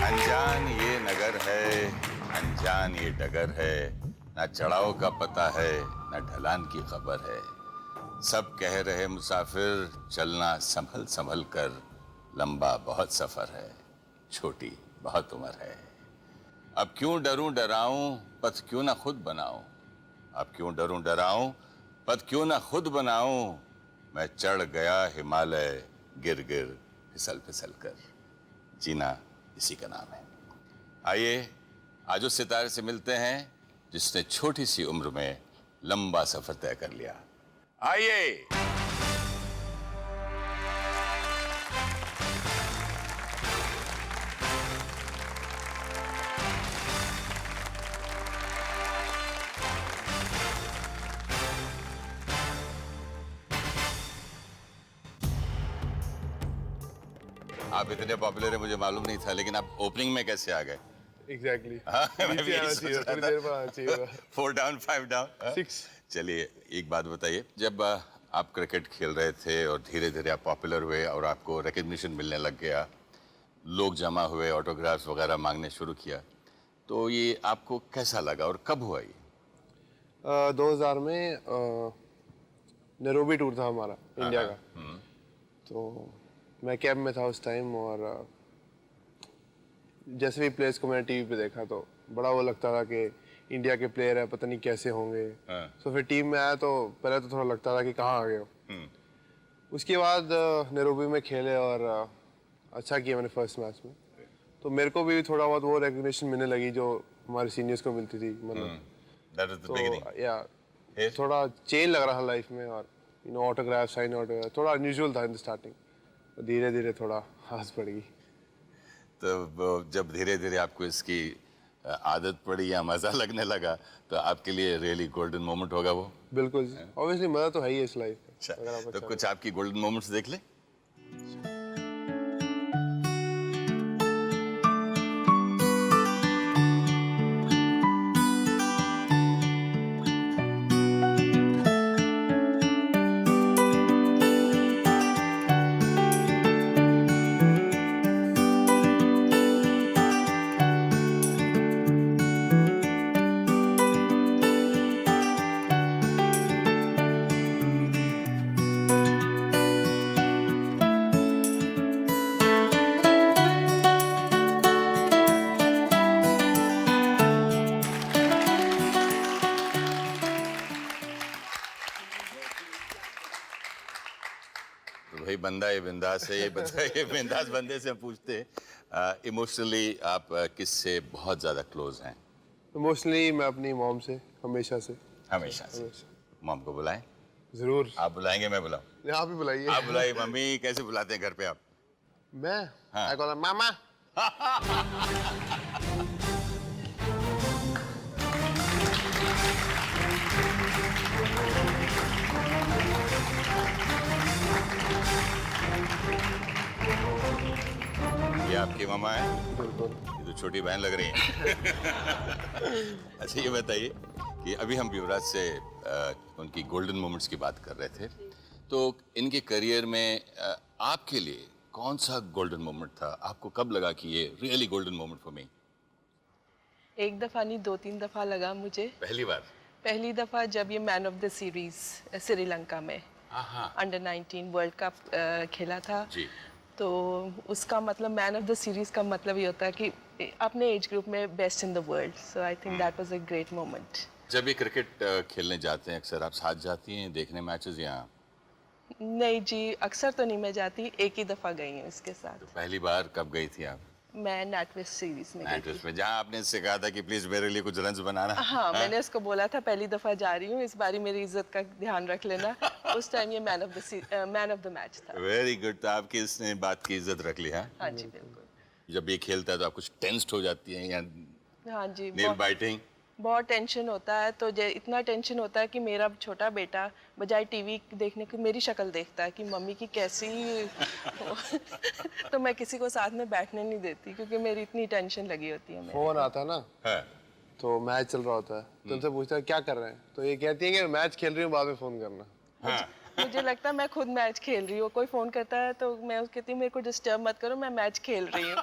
अनजान ये नगर है, अनजान ये डगर है, ना चढ़ाव का पता है, ना ढलान की खबर है। सब कह रहे मुसाफिर चलना संभल संभल कर, लंबा बहुत सफर है, छोटी बहुत उम्र है। अब क्यों डरूं डराऊं, पथ क्यों ना खुद बनाऊं। अब क्यों डरूं डराऊं, पथ क्यों ना खुद बनाऊं। मैं चढ़ गया हिमालय, गिर गिर फिसल फिसल कर। जीना इसी का नाम है। आइए आज उस सितारे से मिलते हैं जिसने छोटी सी उम्र में लंबा सफर तय कर लिया। आइए। आप इतने पॉपुलर है मुझे मालूम नहीं था, लेकिन आप ओपनिंग में कैसे आ गए? एग्जैक्टली मैं भी यही सोच रहा थोड़ी देर बाद आना चाहिए था। 4 डाउन 5 डाउन 6। चलिए एक बात बताइए, जब आप क्रिकेट खेल रहे थे और धीरे धीरे आप पॉपुलर हुए और आपको रिकग्निशन मिलने लग गया, लोग जमा हुए, ऑटोग्राफ्स वगैरह मांगने शुरू किया, तो ये आपको कैसा लगा और कब हुआ ये? 2000 में नैरोबी टूर था हमारा इंडिया का। तो मैं कैब में था उस टाइम, और जैसे भी प्लेयर्स को मैंने टीवी पे देखा तो बड़ा वो लगता था कि इंडिया के प्लेयर है, पता नहीं कैसे होंगे। तो फिर टीम में आया तो पहले तो थोड़ा लगता था कि कहाँ आ गए हो। उसके बाद नैरोबी में खेले और अच्छा किया मैंने फर्स्ट मैच में। तो मेरे को भी थोड़ा बहुत वो रिकग्निशन मिलने लगी जो हमारे सीनियर्स को मिलती थी, मतलब। तो या थोड़ा चेंज लग रहा था लाइफ में, और ऑटोग्राफ, साइन ऑटोग्राफ थोड़ा अनयूजुअल था इन स्टार्टिंग। धीरे धीरे थोड़ा आस पड़ गई। तो जब धीरे धीरे आपको इसकी आदत पड़ी या मजा लगने लगा, तो आपके लिए रियली गोल्डन मोमेंट होगा वो? बिल्कुल, ऑब्वियसली मजा तो है ही इस लाइफ में। अच्छा, तो कुछ आपकी गोल्डन मोमेंट्स देख ले। तो भाई बंदा ये बिंदास है, ये बंदा ये बिंदास बंदे से पूछते इमोशनली आप किससे बहुत ज्यादा क्लोज हैं? इमोशनली मैं अपनी मॉम से हमेशा से। हमेशा से। मॉम को बुलाएं? जरूर। आप बुलाएंगे, मैं बुलाऊं? आप ही बुलाइए। आप बुलाइए। मम्मी कैसे बुलाते हैं घर पे आप? मैं हाँ। I call her मामा। ये आपकी मामा है? बिल्कुल। ये तो छोटी बहन लग रही है। अच्छा ये बताइए कि अभी हम युवराज से उनकी गोल्डन मोमेंट्स की बात कर रहे थे, तो इनके करियर में आपके लिए कौन सा गोल्डन मोमेंट था? आपको कब लगा कि ये really golden moment for me? एक दफ़ा नहीं, 2-3 दफ़ा लगा मुझे। पहली बार? पहली दफ़ा जब ये man of the series Sri Lanka में अंडर 19 वर्ल्ड कप खेला था जी। तो उसका मतलब मैन ऑफ द सीरीज का मतलब ये होता है कि अपने एज ग्रुप में best in the world. So I think that was a great moment. जब ये क्रिकेट खेलने जाते हैं अक्सर आप साथ जाती हैं देखने मैचेस या? नहीं जी, अक्सर तो नहीं मैं जाती, एक ही दफ़ा गई हूँ इसके साथ। तो पहली बार कब गई थी आप? मैं नेटफ्लिक्स सीरीज में गई थी। में जहाँ आपने इससे कहा था कि प्लीज मेरे लिए कुछ रन्स बनाना। हाँ, मैंने उसको बोला था पहली दफा जा रही हूँ, इस बारी मेरी इज्जत का ध्यान रख लेना। उस टाइम ये मैन ऑफ द मैच था। Very good. तो आपकी इसने बात की इज्जत रख ली। हाँ हाँ जी बिल्कुल। जब ये खेलता है तो आप कुछ टेंस्ड हो जाती हैं या हाँ जी, नेल बाइटिंग? बहुत टेंशन होता है। तो इतना टेंशन होता है कि मेरा छोटा बेटा बजाय टीवी देखने की मेरी शक्ल देखता है कि मम्मी की कैसी तो मैं किसी को साथ में बैठने नहीं देती क्योंकि मेरी इतनी टेंशन लगी होती है। फोन आता है ना है। तो मैच चल रहा होता है तो उनसे पूछता है क्या कर रहे हैं, तो ये कहती है कि मैच खेल रही हूँ, बाद में फोन करना। हाँ। मुझे लगता है मैं खुद मैच खेल रही हूँ, कोई फोन करता है तो मैं उसको कहती हूँ मेरे को डिस्टर्ब मत करो, मैं मैच खेल रही हूँ।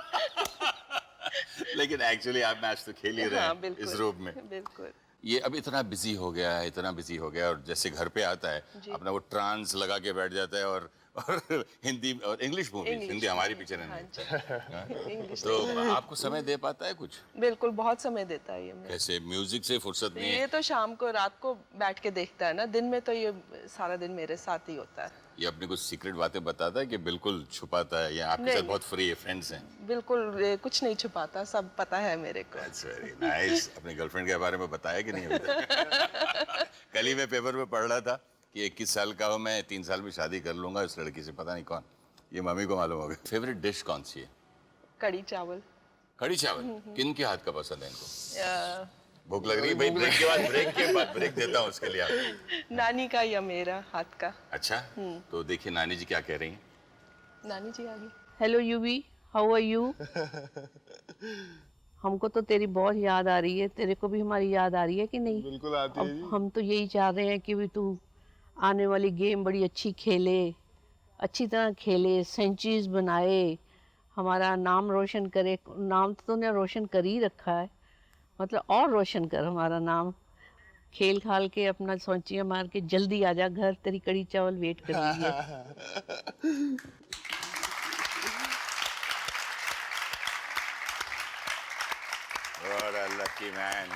लेकिन एक्चुअली आप मैच तो खेल ही रहे हाँ, हैं बिल्कुल, इस रूप में। बिल्कुल। ये अब इतना बिजी हो गया है, इतना बिजी हो गया, और जैसे घर पे आता है अपना वो ट्रांस लगा के बैठ जाता है और हिंदी और इंग्लिश मूवीज, हिंदी हमारी पिक्चर है नहीं। तो आपको समय दे पाता है कुछ? बिल्कुल, बहुत समय देता है ये मेरे। कैसे? म्यूजिक से फुर्सत नहीं है? ये तो शाम को रात को बैठ के देखता है ना, दिन में तो ये सारा दिन मेरे साथ ही होता है। ये अपनी कुछ सीक्रेट बातें बताता है कि बिल्कुल छुपाता है, या आपके साथ बहुत फ्री है, फ्रेंड्स हैं? बिल्कुल कुछ नहीं छुपाता, सब पता है मेरे को। That's very nice। अपनी गर्लफ्रेंड के बारे में बताया कि नहीं अभी तक? कल ही मैं पेपर में पढ़ रहा था कि 21 साल का हूँ मैं, 3 साल में शादी कर लूंगा इस लड़की से, पता नहीं कौन। ये मम्मी को मालूम होगा। फेवरेट डिश कौन सी है? कड़ी चावल। कड़ी चावल? किन के हाथ का पसंद है इनको? अ, भूख लग रही है भाई, ब्रेक देता हूँ उसके लिए आप। नानी का या मेरा हाथ का। अच्छा, तो देखिए नानी जी क्या कह रही हैं। नानी जी आ गई। Hello Yuvi, how are you? हमको तो तेरी बहुत याद आ रही है, तेरे को भी हमारी याद आ रही है कि नहीं? बिल्कुल आती है जी। अब हम तो यही चाह रहे हैं कि भी तू आने वाली गेम बड़ी अच्छी खेले, अच्छी तरह खेले, सेंचुरीज बनाए, हमारा नाम रोशन करे। नाम तो तूने रोशन कर ही रखा है, मतलब और रोशन कर हमारा नाम। खेल खाल के अपना सेंचुरियां मार के जल्दी आ जा घर, तेरी कड़ी चावल वेट कर रही है। What a lucky man।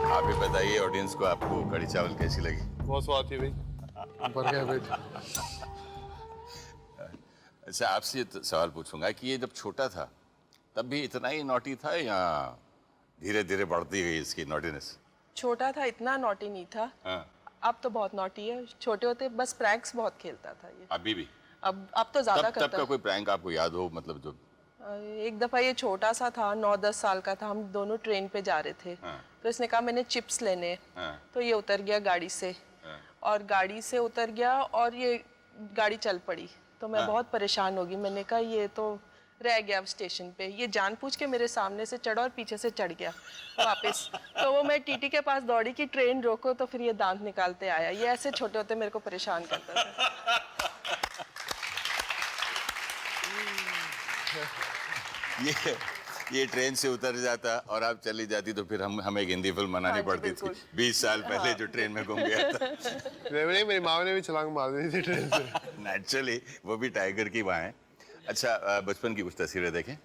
आप भी बताइए ऑडियंस को, आपको कड़ी चावल कैसी लगी? बहुत स्वाद थी भाई, भर गया पेट। अच्छा, आपसे ये सवाल पूछूंगा कि ये जब छोटा था तब भी इतना ही नॉटी था या धीरे धीरे बढ़ती गई इसकी नॉटीनेस? छोटा था इतना नॉटी नहीं था। हाँ। अब तो बहुत नॉटी है। छोटे होते बस प्रैंक्स बहुत खेलता था ये। अभी भी? अब तो ज्यादा तब करता का है। कोई प्रैंक आपको याद हो, मतलब जो? एक दफा ये छोटा सा था, 9-10 साल का था, हम दोनों ट्रेन पे जा रहे थे। हाँ। तो इसने कहा मैंने चिप्स लेने हैं। हाँ। तो ये उतर गया गाड़ी से। हाँ। और गाड़ी से उतर गया और ये गाड़ी चल पड़ी। तो मैं बहुत परेशान हो गई। मैंने कहा ये तो रह गया अब स्टेशन पे। ये जानबूझ के मेरे सामने से चढ़ा और पीछे से चढ़ गया वापस। तो वो मैं टीटी के पास दौड़ी कि ट्रेन रोको, तो फिर ये दांत निकालते आया। ये ऐसे छोटे होते मेरे को परेशान करता था। ये ट्रेन से उतर जाता और आप चली जाती तो फिर हमें एक हिंदी फिल्म बनानी हाँ जी, पड़ती थी। बिल्कुल। 20 साल पहले जो ट्रेन में घूम गया था। नहीं, मेरी माँ ने भी छलांग मार दी थी ट्रेन से। नेचुरली वो भी टाइगर की वहाँ है। अच्छा, बचपन की कुछ तस्वीरें देखें।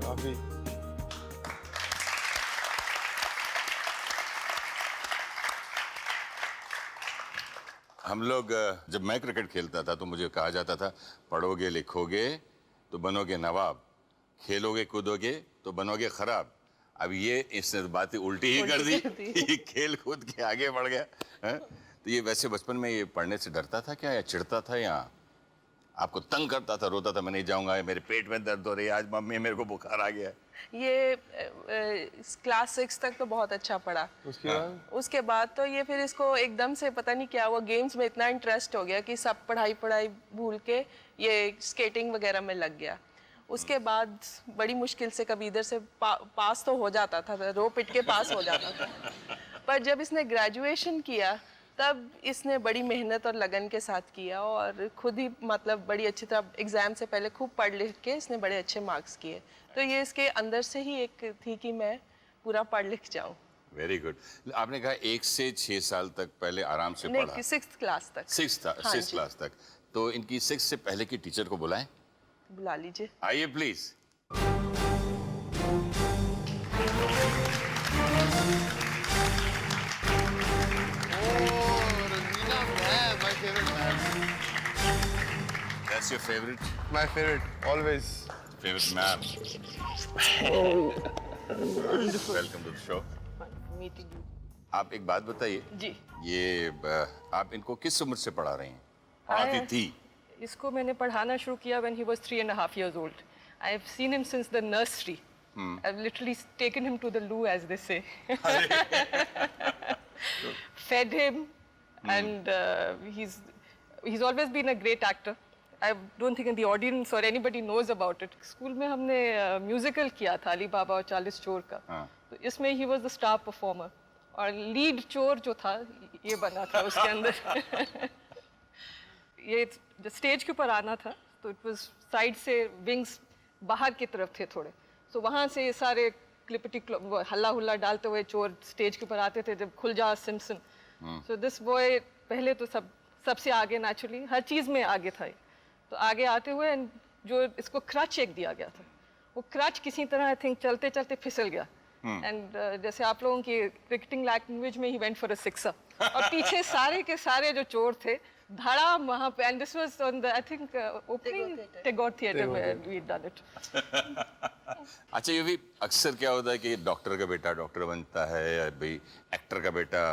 काफी। हम लोग जब मैं क्रिकेट खेलता था तो मुझे कहा जाता था पढ़ोगे लिखोगे तो बनोगे नवाब, खेलोगे कूदोगे तो बनोगे खराब। अब ये इसने बातें उल्टी ही कर दी। खेल कूद के आगे बढ़ गया है? तो ये वैसे बचपन में ये पढ़ने से डरता था क्या, या चिढ़ता था, या आपको तंग करता था, रोता था मैं नहीं जाऊंगा, मेरे पेट में दर्द हो रही है, आज मम्मी मेरे को बुखार आ गया है? ये क्लास 6 तक तो बहुत अच्छा पढ़ा। उसके बाद तो ये फिर इसको एकदम से पता नहीं क्या हुआ, गेम्स में इतना इंटरेस्ट हो गया कि सब पढ़ाई पढ़ाई भूल के ये स्केटिंग वगैरह में लग गया। उसके बाद बड़ी मुश्किल से कभी इधर से पास तो हो जाता था, रो पिट के पास हो जाता था। पर जब इसने ग्रेजुएशन किया तब इसने बड़ी मेहनत और लगन के साथ किया और खुद ही मतलब बड़ी अच्छी तरह एग्ज़ाम से पहले खूब पढ़ लिख के इसने बड़े अच्छे मार्क्स किए। तो ये इसके अंदर से ही एक थी कि मैं पूरा पढ़ लिख जाऊँ। Very good. आपने कहा 1 से 6 साल तक पहले आराम से पढ़ा? नहीं, 6th क्लास तक। 6th क्लास तक। तो इनकी 6 से पहले की टीचर को बुलाएं? बुला लीजिए। आइए please. That's your favorite? My favorite, always. Favorite ma'am. Welcome to the show. Meeting. आप एक बात बताइए जी। ये आप इनको किस उम्र से पढ़ा रही हैं? पढ़ाती थी? इसको मैंने पढ़ाना शुरू किया when he was 3.5 years old. I have seen him since the nursery. I've literally taken him to the loo, as they say. Fed him, and he's always been a great actor. I don't think the audience or anybody knows about it. School में हमने musical किया था अली बाबा और 40 चोर का। तो इसमें he was the star performer और लीड चोर जो था ये बना था उसके अंदर। ये जब स्टेज के ऊपर आना था तो इट वाज साइड से विंग्स बाहर की तरफ थे थोड़े, तो वहाँ से ये सारे क्लिपटी हल्ला हुल्ला डालते हुए चोर स्टेज के ऊपर आते थे जब खुल जा सिम्पसन। सो दिस बॉय पहले तो सबसे आगे नेचुरली हर चीज़ में आगे था। तो आगे आते हुए जो इसको क्रच एक दिया गया था, वो क्रच किसी तरह आई थिंक चलते चलते फिसल गया एंड जैसे आप लोगों की क्रिकेटिंग लैंग्वेज में he went for a sixer और पीछे सारे के सारे जो चोर थे धड़ाम वहाँ पे, and this was on the I think opening Tagore theatre में वी डन इट। अच्छा, ये भी अक्सर क्या होता है कि डॉक्टर का बेटा डॉक्टर बनता है या भाई एक्टर का बेटा,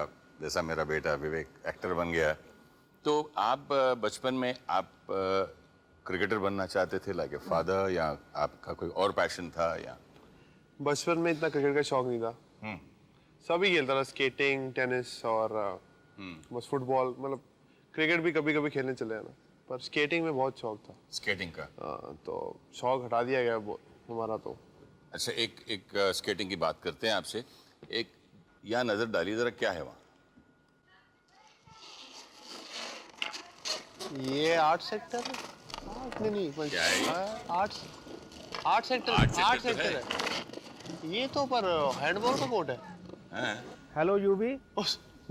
जैसा मेरा बेटा विवेक एक्टर बन गया। तो आप बचपन में आप क्रिकेटर बनना चाहते थे लाइक ए फादर, या आपका कोई और पैशन था? या बचपन में इतना क्रिकेट का शौक नहीं था। सभी खेलता था, स्केटिंग, टेनिस और बस फुटबॉल। मतलब क्रिकेट भी कभी कभी खेलने चले जाना, पर स्केटिंग में बहुत शौक था। स्केटिंग का? तो शौक हटा दिया गया हमारा तो। अच्छा, एक स्केटिंग की बात करते हैं आपसे। एक यहाँ नजर डालिए जरा, क्या है वहाँ? ये आर्ट सेक्टर है? नहीं, क्या है ये? आर्ट सेक्टर है। ये तो पर हैंडबॉल का कोर्ट है। ਹੈਲੋ ਯੂਵੀ,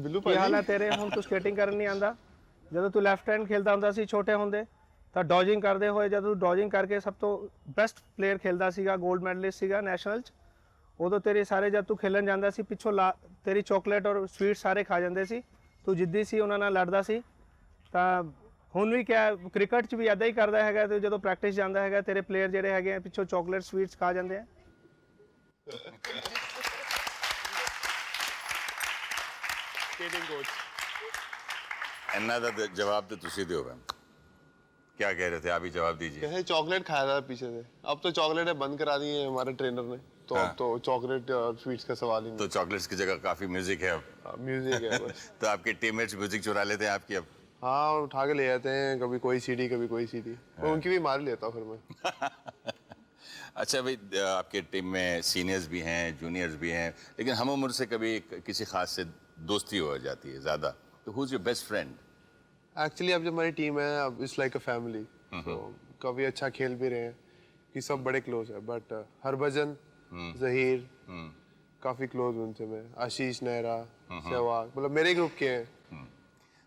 ਬਿੱਲੂ ਕੀ ਹਾਲ ਹੈ ਭਾਜੀ। ਤੇਰੇ? ਹੁਣ ਤੂੰ ਸਕੇਟਿੰਗ ਕਰਨ ਨਹੀਂ ਆਂਦਾ? ਜਦੋਂ ਤੂੰ ਲੈਫਟ ਹੈਂਡ ਖੇਲਦਾ ਹੁੰਦਾ ਸੀ ਛੋਟੇ ਹੁੰਦੇ ਤਾਂ ਡੋਜਿੰਗ ਕਰਦੇ ਹੋਏ, ਜਦੋਂ ਤੂੰ ਡੋਜਿੰਗ ਕਰਕੇ ਸਭ ਤੋਂ ਬੈਸਟ ਪਲੇਅਰ ਖੇਲਦਾ ਸੀਗਾ, 골ਡ ਮੈਡਲਿਸਟ ਸੀਗਾ ਨੈਸ਼ਨਲ 'ਚ, ਉਦੋਂ ਤੇਰੇ ਸਾਰੇ ਜਦ ਤੂੰ ਖੇਲਣ ਜਾਂਦਾ ਸੀ ਪਿੱਛੋਂ ਤੇਰੀ ਚੋਕਲੇਟ ਔਰ ਸਵੀਟ ਸਾਰੇ ਖਾ ਜਾਂਦੇ ਸੀ। ਤੂੰ ਜਿੱਦੀ ਸੀ ਉਹਨਾਂ ਨਾਲ ਲੜਦਾ ਸੀ। ਤਾਂ ਹੁਣ ਵੀ ਕਿਆ ਕ੍ਰਿਕਟ 'ਚ ਵੀ ਇੱਦਾਂ ਹੀ ਕਰਦਾ ਹੈਗਾ? ਤੇ ਜਦੋਂ ਪ੍ਰੈਕਟਿਸ ਜਾਂਦਾ ਹੈਗਾ ਤੇਰੇ ਪਲੇਅਰ ਜਿਹੜੇ ਹੈਗੇ ਆ ਪਿੱਛੋਂ ਚੋਕਲੇਟ ਸਵੀਟਸ ਖਾ ਜਾਂਦੇ ਆ? Skating coach. अन्ना दा जवाब तो तुसी दो मैम। क्या कह रहे थे, आप ही जवाब दीजिए। कैसे चॉकलेट खाया था पीछे से, अब तो चॉकलेटें बंद करा दी है हमारे ट्रेनर ने, तो अब तो चॉकलेट और स्वीट्स का सवाल ही नहीं। तो चॉकलेट्स की जगह काफी म्यूजिक है अब। म्यूजिक है बस। तो आपके टीममेट्स म्यूजिक चुरा लेते हैं आपकी अब? हाँ, उठा के ले जाते हैं, कभी कोई सीडी कभी कोई सीडी। उनकी भी मार लेता हूँ फिर मैं। अच्छा भाई, आपके टीम में सीनियर्स भी हैं, जूनियर्स भी हैं, लेकिन हम उम्र से कभी किसी खास से दोस्ती हो जाती है ज़्यादा, तो who is your best friend? Actually अब जब हमारी टीम है, अब इट्स लाइक अ फैमिली। तो कभी अच्छा खेल भी रहे हैं कि सब बड़े क्लोज है, बट हरभजन, जहीर काफ़ी क्लोज उनसे मैं, आशीष नेहरा, सहवाग, मतलब मेरे ग्रुप के हैं।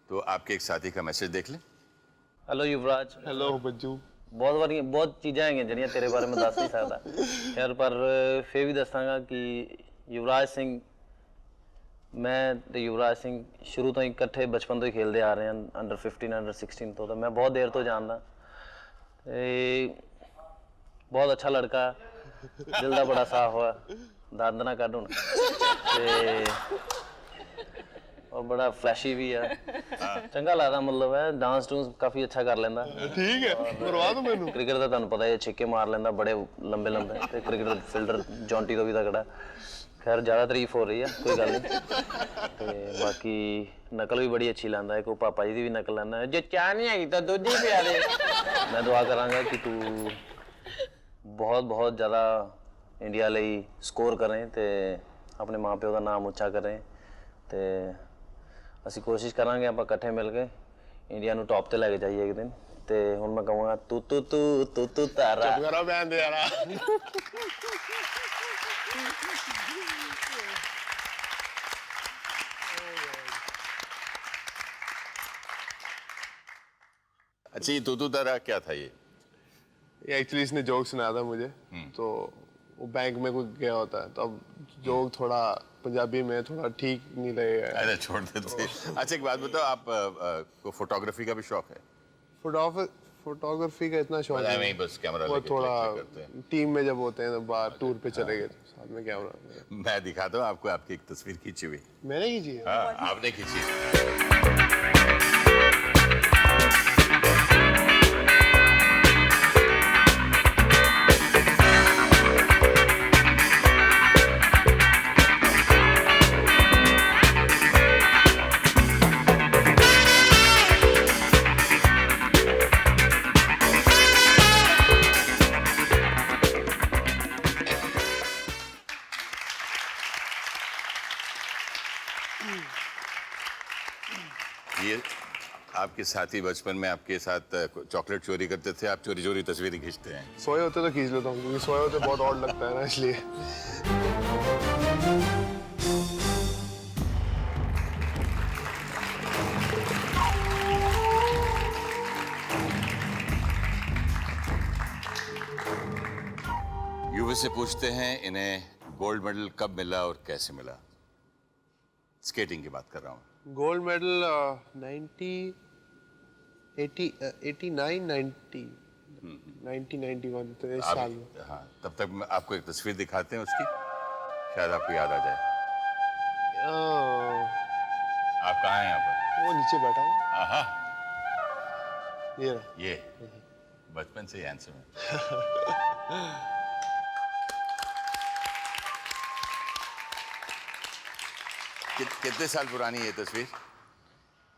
तो आपके एक साथी का मैसेज देख लें। हेलो युवराज। हेलो बज्जू। बहुत चीज़ां हैं ਜਿਹੜੀਆਂ तेरे बारे में दस नहीं सकता। खैर, पर फिर भी दसांगा कि युवराज सिंह, मैं ਤੇ युवराज सिंह शुरू ਤੋਂ ਹੀ ਇਕੱਠੇ ਬਚਪਨ ਤੋਂ ਹੀ ਖੇਲਦੇ ਆ ਰਹੇ ਹਾਂ, ਅੰਡਰ 15 ਅੰਡਰ 16 ਤੋਂ। ਤਾਂ ਮੈਂ ਬਹੁਤ ਦੇਰ ਤੋਂ ਜਾਣਦਾ ਤੇ ਬਹੁਤ ਅੱਛਾ ਲੜਕਾ, ਦਿਲ ਦਾ ਬੜਾ ਸਾਫ਼ ਹੋਇਆ, ਦੰਦ ਨਾ ਕੱਢ ਹੁਣ। ਤੇ ਬੜਾ ਫਲੈਸ਼ੀ ਵੀ ਆ ਚੰਗਾ ਲੱਗਦਾ ਮਤਲਬ ਹੈ ਡਾਂਸ ਟੂਸ ਕਾਫੀ ਅੱਛਾ ਕਰ ਲੈਂਦਾ ठीक है करवा दो मैनू ਕ੍ਰਿਕਟ ਦਾ ਤੁਹਾਨੂੰ ਪਤਾ ਹੈ ਛਿੱਕੇ ਮਾਰ ਲੈਂਦਾ ਬੜੇ ਲੰਬੇ ਲੰਬੇ ਤੇ ਕ੍ਰਿਕਟ ਫੀਲਡਰ ਜੌਂਟੀ ਤੋਂ ਵੀ ਤਕੜਾ ਖੈਰ ਜ਼ਿਆਦਾ ਤਾਰੀਫ ਹੋ ਰਹੀ ਆ ਕੋਈ ਗੱਲ ਨਹੀਂ ਤੇ ਬਾਕੀ ਨਕਲ ਵੀ ਬੜੀ ਅੱਛੀ ਲਾਂਦਾ ਹੈ ਕੋ ਪਾਪਾ ਜੀ ਦੀ ਵੀ ਨਕਲ ਲਾਂਦਾ ਜੇ ਚਾਹ ਨਹੀਂ ਆਈ ਤਾਂ ਦੁੱਧ ਹੀ ਪਿਆ ਦੇ ਮੈਂ ਦੁਆ ਕਰਾਂਗਾ ਕਿ ਤੂੰ ਬਹੁਤ ਬਹੁਤ ਜ਼ਿਆਦਾ ਇੰਡੀਆ ਲਈ ਸਕੋਰ ਕਰੇ ਤੇ ਆਪਣੇ ਮਾਪਿਓ ਦਾ ਨਾਮ ਉੱਚਾ ਕਰੇ ਤੇ ਅਸੀਂ ਕੋਸ਼ਿਸ਼ ਕਰਾਂਗੇ ਆਪਾਂ ਇਕੱਠੇ ਮਿਲ ਕੇ ਇੰਡੀਆ ਨੂੰ ਟੌਪ ਤੇ ਲੈ ਕੇ ਜਾਈਏ ਇੱਕ ਦਿਨ ਤੇ ਹੁਣ ਮੈਂ ਕਹਾਂਗਾ ਤੂੰ ਤੂੰ ਤੂੰ ਤੂੰ ਤੂੰ ਤਾਰਾ करो बहन दे यार अच्छा ये तू तारा क्या था ये एक्चुअली इसने जोक सुनाया था मुझे तो वो बैंक में कोई गया होता है तो अब जोक थोड़ा पंजाबी में थोड़ा ठीक नहीं लगेगा अरे छोड़ देते अच्छा एक बात बताओ आप को फोटोग्राफी का भी शौक है फोटोग्राफी का इतना शौक नहीं बस कैमरा वो लेके थोड़ा click करते हैं टीम में जब होते हैं तो बाहर टूर पे चले गए तो साथ में कैमरा मैं दिखाता हूँ आपको आपकी एक तस्वीर खींची हुई मैंने खींची है हाँ आपने खींची ये आपके साथी बचपन में आपके साथ चॉकलेट चोरी करते थे आप चोरी चोरी तस्वीरें खींचते हैं सोए होते तो खींच लेता हूँ क्योंकि सोए होते बहुत और लगता है ना इसलिए युवा से पूछते हैं इन्हें गोल्ड मेडल कब मिला और कैसे मिला स्केटिंग की बात कर रहा हूँ गोल्ड मेडल 1991 तो इस साल में हाँ तब तक आपको एक तस्वीर दिखाते हैं उसकी शायद आपको याद आ जाए आप कहाँ हैं यहाँ पर वो नीचे बैठा है आहा ये रहा। ये बचपन से ही हैंडसम है कितने साल पुरानी है ये तस्वीर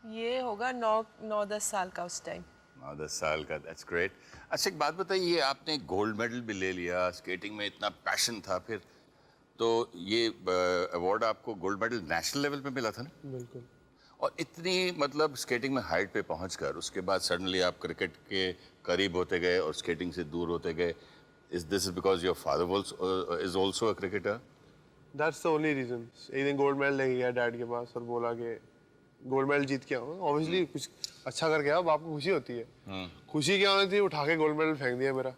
ये होगा 9-10 साल का उस टाइम 9-10 साल का दैट्स ग्रेट अच्छा एक बात बताइए ये आपने गोल्ड मेडल भी ले लिया स्केटिंग में इतना पैशन था फिर तो ये अवार्ड आपको गोल्ड मेडल नेशनल लेवल पे मिला था ना बिल्कुल और इतनी मतलब स्केटिंग में हाइट पे पहुंचकर उसके बाद सडनली आप क्रिकेट के करीब होते गए और स्केटिंग से दूर होते गए is this is because your father is also a cricketer that's the only reason एक दिन गोल्ड मेडल लेके गया डैड के पास और बोला कि गोल्ड मेडल जीत के आऊँ ऑब्वियसली कुछ अच्छा करके आओ बाप को खुशी होती है खुशी क्या होनी थी उठा के गोल्ड मेडल फेंक दिया मेरा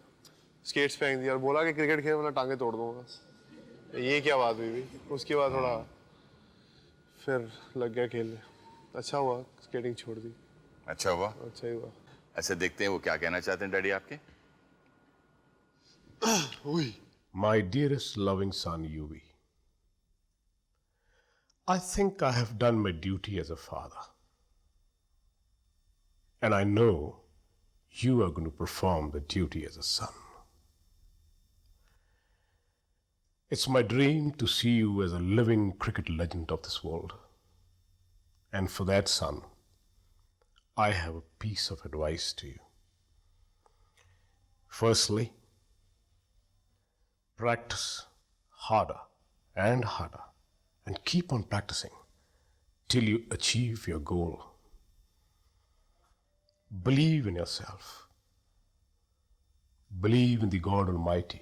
स्केट्स फेंक दिया और बोला कि क्रिकेट खेल वरना टांगे तोड़ दूंगा ये क्या बात हुई भी उसके बाद थोड़ा फिर लग गया खेलने अच्छा हुआ स्केटिंग छोड़ दी अच्छा हुआ अच्छा ही हुआ ऐसे देखते हैं वो क्या कहना चाहते हैं डैडी आपके My dearest loving son, Yuvi, I think I have done my duty as a father. And I know you are going to perform the duty as a son. It's my dream to see you as a living cricket legend of this world. And for that, son, I have a piece of advice to you. Firstly, practice harder and harder and keep on practicing till you achieve your goal. Believe in yourself. Believe in the God Almighty,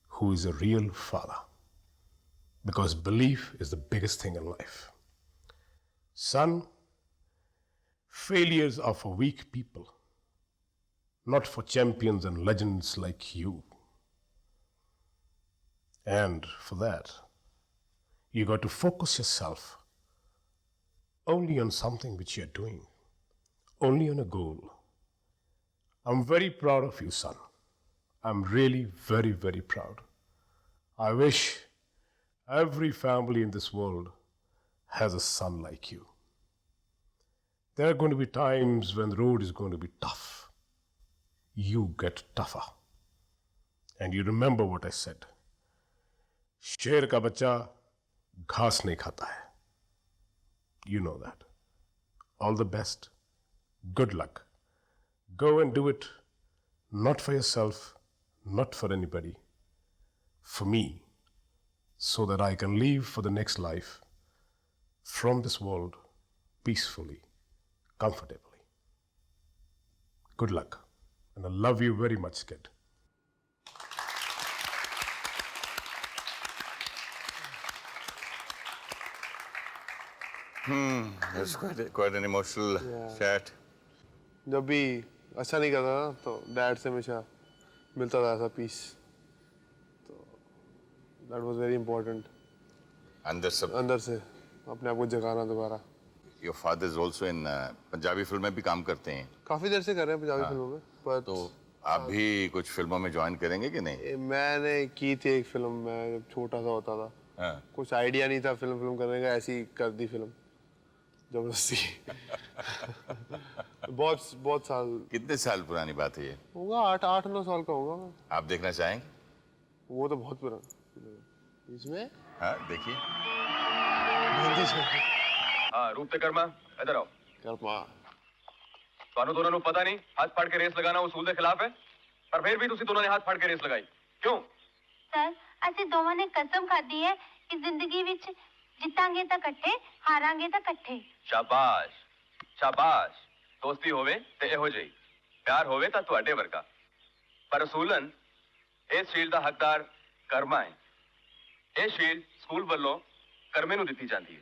who is a real Father, because belief is the biggest thing in life. Son, failures are for weak people, not for champions and legends like you. And for that, you got to focus yourself only on something which you're doing, only on a goal. I'm very proud of you, son. I'm really very, very proud. I wish every family in this world has a son like you. There are going to be times when the road is going to be tough. You get tougher. And you remember what I said. शेर का बच्चा घास नहीं खाता है. You know that. All the best. Good luck. Go and do it. Not for yourself, not for anybody. For me. So that I can leave for the next life from this world peacefully, comfortably. Good luck. And I love you very much, kid. It's quite an emotional chat. जब भी अच्छा नहीं करता ना तो dad से हमेशा मिलता था ऐसा पीस, तो दैट वाज वेरी इंपॉर्टेंट. अंदर से अपने आप को जगाना दोबारा. Your father is also in Punjabi film में भी काम करते हैं. काफी देर से कर रहे हैं पंजाबी फिल्मों में, पर तो आप भी कुछ फिल्मों में ज्वाइन करेंगे कि नहीं? मैंने की थी एक फिल्म में जब छोटा सा होता था. कुछ आइडिया नहीं था फिल्म करने का, ऐसी कर दी फिल्म जबरदस्ती. बहुत साल. कितने साल पुरानी बात है ये? होगा 8-9 साल का होगा. आप देखना चाहेंगे? वो तो बहुत पुराना इसमें. हाँ देखिए. हाँ रूप ते कर्मा इधर आओ. कर्मा ਤੁਹਾਨੂੰ ਦੋਨਾਂ ਨੂੰ ਪਤਾ ਨਹੀਂ ਹੱਥ ਫੜ ਕੇ ਰੇਸ ਲਗਾਉਣਾ ਉਸੂਲ ਦੇ ਖਿਲਾਫ ਹੈ, ਪਰ ਫਿਰ ਵੀ ਤੁਸੀਂ ਦੋਨਾਂ ਨੇ ਹੱਥ ਫੜ ਕੇ ਰੇਸ ਲਗਾਈ ਕਿਉਂ? ਸਰ ਅਸੀਂ ਦੋਵਾਂ ਨੇ ਕਸਮ ਖਾਧੀ ਹੈ ਕਿ ਜ਼ਿੰਦਗੀ ਵਿੱਚ ਜਿੱਤਾਂਗੇ ਤਾਂ ਇਕੱਠੇ, ਹਾਰਾਂਗੇ ਤਾਂ ਇਕੱਠੇ. ਸ਼ਾਬਾਸ਼ ਸ਼ਾਬਾਸ਼. ਦੋਸਤੀ ਹੋਵੇ ਤੇ ਇਹੋ ਜਿਹੀ, ਪਿਆਰ ਹੋਵੇ ਤਾਂ ਤੁਹਾਡੇ ਵਰਗਾ, ਪਰ ਅਸੂਲਨ ਇਸ ਸ਼ੀਲਡ ਦਾ ਹੱਕਦਾਰ ਕਰਮਾ ਹੈ. ਇਹ ਸ਼ੀਲਡ ਸਕੂਲ ਵੱਲੋਂ ਕਰਮੇ ਨੂੰ ਦਿੱਤੀ ਜਾਂਦੀ ਹੈ.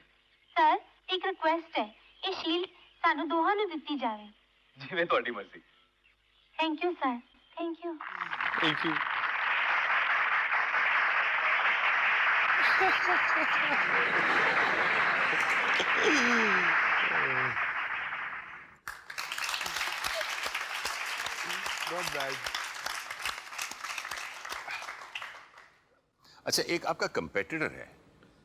ਸਰ ਇੱਕ ਰਿਕੁਐਸਟ ਹੈ, ਇਹ ਸ਼ੀਲਡ ਸਾਨੂੰ ਦੋਹਾਂ ਨੂੰ ਦਿੱਤੀ ਜਾਵੇ. ਜਿਵੇਂ ਤੁਹਾਡੀ ਮਰਜ਼ੀ. Thank you sir. Thank you. Thank you. Not bad. अच्छा, एक आपका कंपेटिटर है.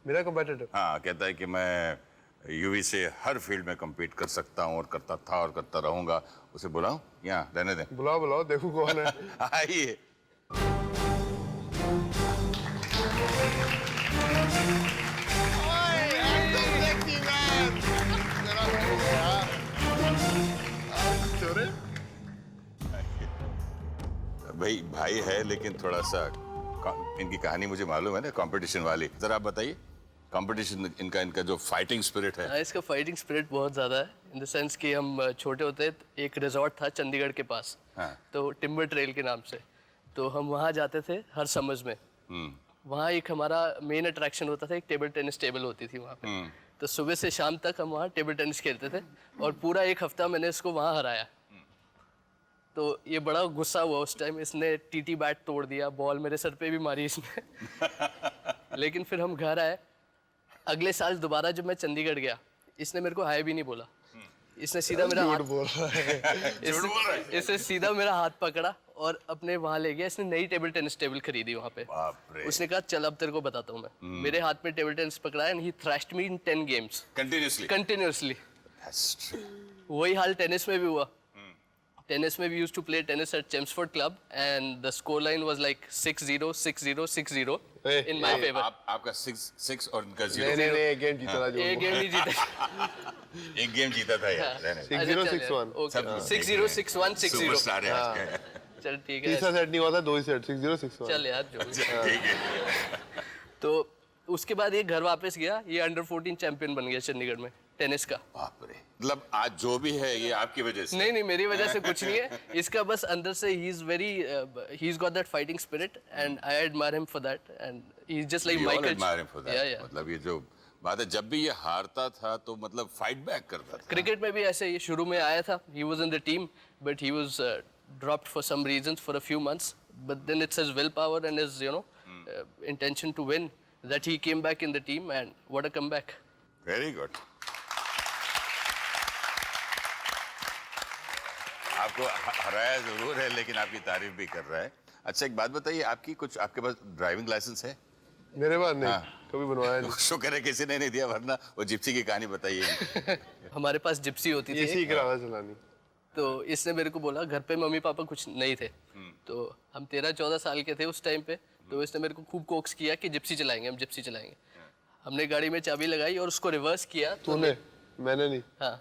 मेरा कंपेटिटर? हाँ, कहता है कि मैं यूवी से हर फील्ड में compete कर सकता हूँ और करता था और करता रहूंगा. उसे बुलाऊं? यहाँ रहने दें. बुलाओ देखो कौन है. आइए. भाई है लेकिन थोड़ा सा इनकी कहानी मुझे मालूम है ना, कंपटीशन वाली. जरा आप बताइए कंपटीशन इनका जो फाइटिंग स्पिरिट है. इसका फाइटिंग स्पिरिट बहुत ज़्यादा है, इन द सेंस कि हम छोटे होते एक रिजॉर्ट था चंडीगढ़ के पास. तो टिम्बर ट्रेल के नाम से, तो हम वहाँ जाते थे हर समर्स में. वहाँ एक हमारा मेन अट्रैक्शन होता था, एक टेबल टेनिस टेबल होती थी वहाँ पे. तो सुबह से शाम तक हम वहाँ टेबल टेनिस खेलते थे और पूरा एक हफ्ता मैंने इसको वहाँ हराया. तो ये बड़ा गुस्सा हुआ उस टाइम, इसने टीटी बैट तोड़ दिया, बॉल मेरे सर पे भी मारी इसने. लेकिन फिर हम घर आए, अगले साल दोबारा जब मैं चंडीगढ़ गया, इसने मेरे को हाय भी नहीं बोला. इसने सीधा मेरा हाथ इसने सीधा मेरा हाथ पकड़ा और अपने वहाँ ले गया. इसने नई टेबल टेनिस टेबल खरीदी वहाँ पे. उसने कहा चल अब तेरे को बताता हूँ मैं. मेरे हाथ में टेबल टेनिस पकड़ा and he thrashed me in 10 games continuously. वही हाल टेनिस में भी हुआ. टेनिस में we used to play tennis at Chelmsford Club and the score line was like 6-0, 6-0, 6-0 in my favor. आपका 6 और इनका 0. नहीं एक गेम जीता था. एक गेम नहीं जीता. एक गेम जीता था यार. 6-0, 6-1. 6-0, 6-1, 6-0. सुपरस्टार है आज का. चल ठीक है. तीसरा सेट नहीं हुआ था, 2 ही सेट. 6-0, 6-1. चल यार जो भी. ठीक है. तो उसके बाद ये घर वापस गया, ये अंडर 14 चैंपियन बन गया चंडीगढ़ में टेनिस का. बाप रे. मतलब आज जो भी है ये आपकी वजह से? नहीं मेरी वजह से कुछ नहीं है. इसका बस अंदर से he's got that fighting spirit and I admire him for that and he's just like Michael. admire him for that. Yeah. मतलब ये जो बात है, जब भी ये हारता था तो मतलब फाइट बैक करता था. क्रिकेट में भी ऐसे ही शुरू में आया था. He was in the team but he was dropped for some reasons for a few months. But then it's his willpower and his intention to win that he came back in the team and what a comeback. Very good. आपको हराया जरूर है लेकिन आपकी तारीफ भी कर रहा है. अच्छा एक बात बताइए, आपकी कुछ आपके पास ड्राइविंग लाइसेंस है? मेरे पास नहीं, कभी बनवाया नहीं। शुक्र है किसी ने नहीं दिया, वरना वो जिप्सी की कहानी बताइए। हमारे पास जिप्सी होती ये थी, सीख रहा था चलानी। तो इसने मेरे को बोला, घर पे मम्मी पापा कुछ नहीं थे, तो हम 13-14 साल के थे उस टाइम पे, तो इसने मेरे को खूब कोक्स किया कि जिप्सी चलाएंगे, हम जिप्सी चलाएंगे। हमने गाड़ी में चाबी लगाई और उसको रिवर्स किया। तूने? मैंने नहीं। हाँ,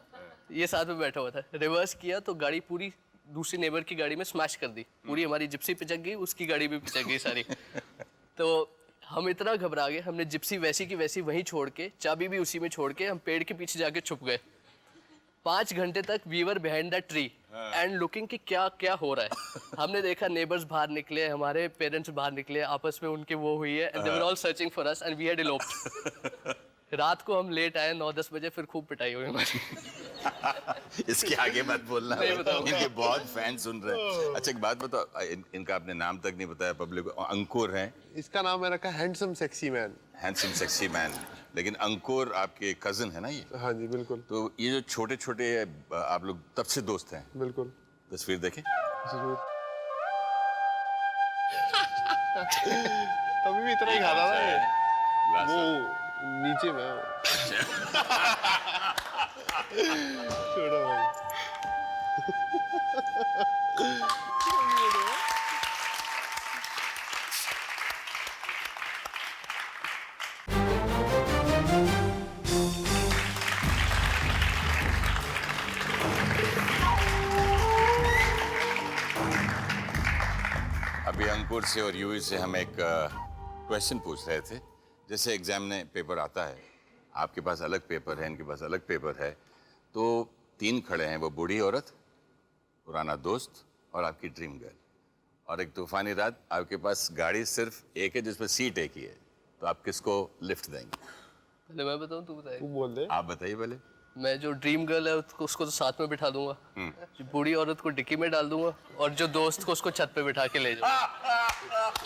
ये साथ में बैठा हुआ था। रिवर्स किया तो गाड़ी पूरी दूसरी नेबर की गाड़ी में स्मैश कर दी, पूरी हमारी जिप्सी पिचक गई, उसकी गाड़ी भी पिचक गई सारी। तो हम इतना घबरा गए, हमने जिप्सी वैसी की वैसी वहीं छोड़ के, चाबी भी उसी में छोड़ के हम पेड़ के पीछे जाके छुप गए। 5 घंटे तक we were behind the tree and looking कि क्या क्या हो रहा है। हमने देखा नेबर्स बाहर निकले, हमारे पेरेंट्स बाहर निकले, आपस में उनकी वो हुई है, and they were all searching for us and we had eloped. रात को हम लेट आए 9-10 बजे, फिर खूब पिटाई हुई हमारी। इसके आगे मत बोलना, इनके बहुत फैन सुन रहे हैं। अच्छा एक बात बताओ, इनका आपने नाम तक नहीं बताया पब्लिक को। अंकुर हैं, इसका नाम है रखा handsome sexy man. Handsome sexy man, लेकिन अंकुर आपके कजन है ना ये? हाँ जी बिल्कुल। तो ये जो छोटे छोटे आप लोग तब से दोस्त हैं? बिल्कुल। तस्वीर देखें। तभी भी इतना ही खाता था ये। वो नीचे में छोटा भाई। अभी अंकुर से और यूवी से हम एक क्वेश्चन पूछ रहे थे। जैसे एग्जाम में पेपर आता है, आपके पास अलग पेपर है, इनके पास अलग पेपर है, तो 3 खड़े हैं, वो बूढ़ी औरत, पुराना दोस्त और आपकी ड्रीम गर्ल। और एक तूफानी रात, आपके पास गाड़ी सिर्फ एक है जिसमें सीट एक ही है, तो आप किसको लिफ्ट देंगे? पहले मैं बताऊं, तू बताइए? तू बोल दे। आप बताइए पहले। मैं जो ड्रीम गर्ल है उसको तो साथ में बिठा दूंगा, जो बूढ़ी औरत को डिक्की में डाल दूंगा, और जो दोस्त को उसको छत पे बिठा के ले जाऊंगा।